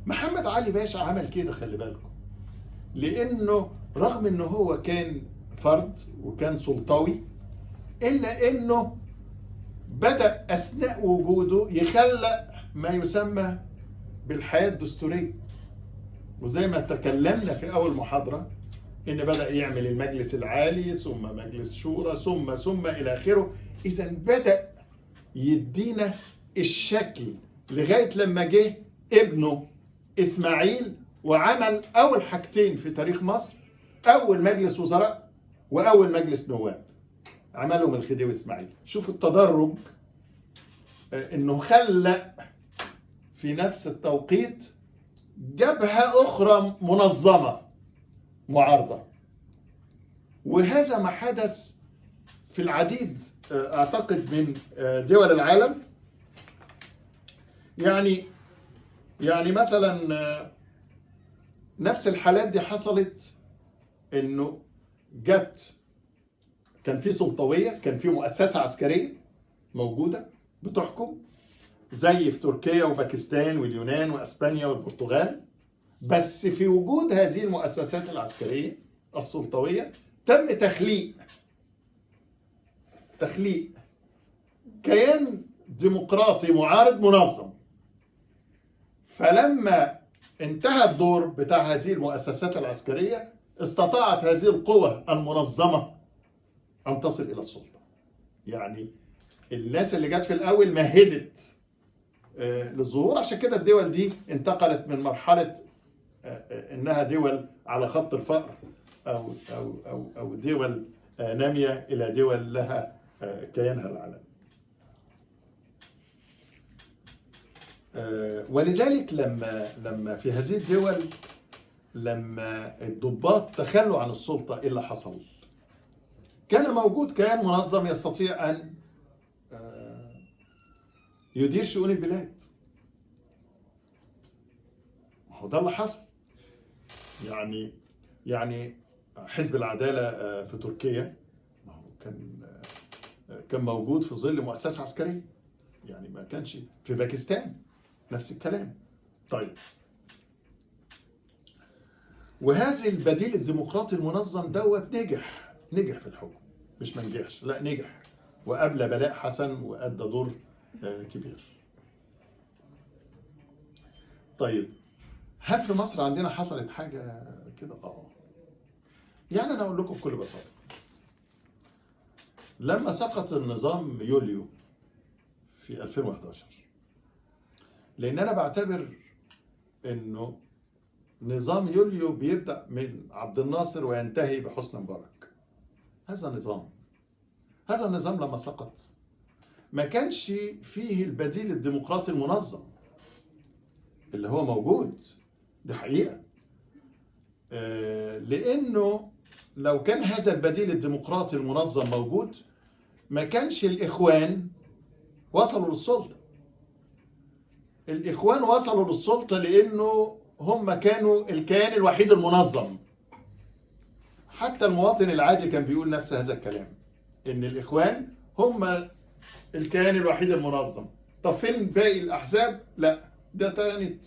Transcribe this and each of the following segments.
محمد علي باشا عمل كده، خلي بالكم، لانه رغم انه هو كان فرد وكان سلطوي، الا انه بدأ اثناء وجوده يخلق ما يسمى بالحياة الدستورية. وزي ما تكلمنا في اول محاضرة، ان بدأ يعمل المجلس العالي، ثم مجلس شورى، ثم الى اخره. اذا بدأ يدينا الشكل لغاية لما جه ابنه اسماعيل وعمل اول حاجتين في تاريخ مصر: اول مجلس وزراء واول مجلس نواب، عملهم الخديوي اسماعيل. شوف التدرج، انه خلق في نفس التوقيت جبهة اخرى منظمة معارضة. وهذا ما حدث في العديد اعتقد من دول العالم. يعني مثلا نفس الحالات دي حصلت، انه كان في سلطوية، كان في مؤسسة عسكرية موجودة بتحكم، زي في تركيا وباكستان واليونان واسبانيا والبرتغال. بس في وجود هذه المؤسسات العسكرية السلطوية تم تخليق كيان ديمقراطي معارض منظم. فلما انتهى الدور بتاع هذه المؤسسات العسكرية، استطاعت هذه القوى المنظمة أن تصل إلى السلطة. يعني الناس اللي جت في الأول مهدت للظهور. عشان كده الدول دي انتقلت من مرحلة إنها دول على خط الفقر أو دول نامية إلى دول لها كيانها العالمي. ولذلك لما في هذه الدول، لما الضباط تخلوا عن السلطة، إيه اللي حصل؟ كان موجود كيان منظم يستطيع أن يدير شؤون البلاد. هو ده اللي حصل. يعني حزب العدالة في تركيا كان موجود في ظل مؤسسة عسكرية. يعني ما كانش في باكستان نفس الكلام. طيب، وهذا البديل الديمقراطي المنظم دوت نجح في الحكم. مش ما نجحش، لا نجح، وقبل بلاء حسن وأدى دور كبير. طيب، هل في مصر عندنا حصلت حاجة كده؟ يعني أنا أقول لكم بكل بساطة، لما سقط النظام يوليو في 2011، لأن أنا بعتبر إنه نظام يوليو بيبدأ من عبد الناصر وينتهي بحسني مبارك. هذا النظام لما سقط ما كانش فيه البديل الديمقراطي المنظم اللي هو موجود. دي حقيقة. لأنه لو كان هذا البديل الديمقراطي المنظم موجود، ما كانش الإخوان وصلوا للسلطة. الإخوان وصلوا للسلطة لأنه هم كانوا الكيان الوحيد المنظم. حتى المواطن العادي كان بيقول نفس هذا الكلام، إن الإخوان هم الكيان الوحيد المنظم. طب فين باقي الأحزاب؟ لا، ده كانت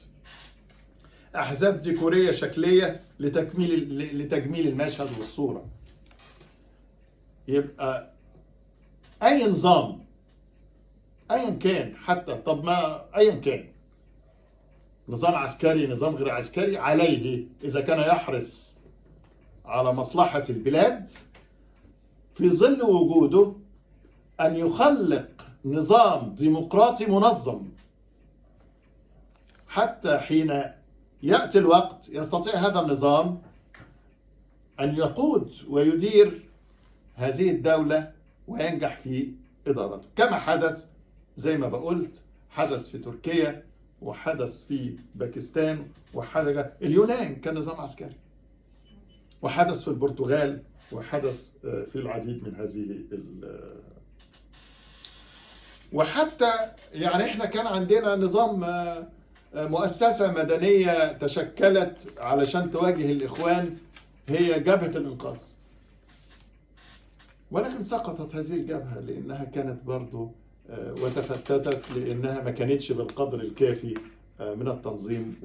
أحزاب ديكورية شكلية لتجميل المشهد والصورة. يبقى أي نظام أيا كان، حتى طب ما أيا كان، نظام عسكري نظام غير عسكري، عليه إذا كان يحرص على مصلحة البلاد في ظل وجوده أن يخلق نظام ديمقراطي منظم، حتى حين يأتي الوقت يستطيع هذا النظام أن يقود ويدير هذه الدولة وينجح في إدارته، كما حدث زي ما بقولت، حدث في تركيا وحدث في باكستان وحدث اليونان كان نظام عسكري، وحدث في البرتغال، وحدث في العديد من هذه وحتى يعني احنا كان عندنا نظام مؤسسة مدنية تشكلت علشان تواجه الإخوان، هي جبهة الإنقاذ. ولكن سقطت هذه الجبهة لأنها كانت برضو وتفتتت، لأنها ما كانتش بالقدر الكافي من التنظيم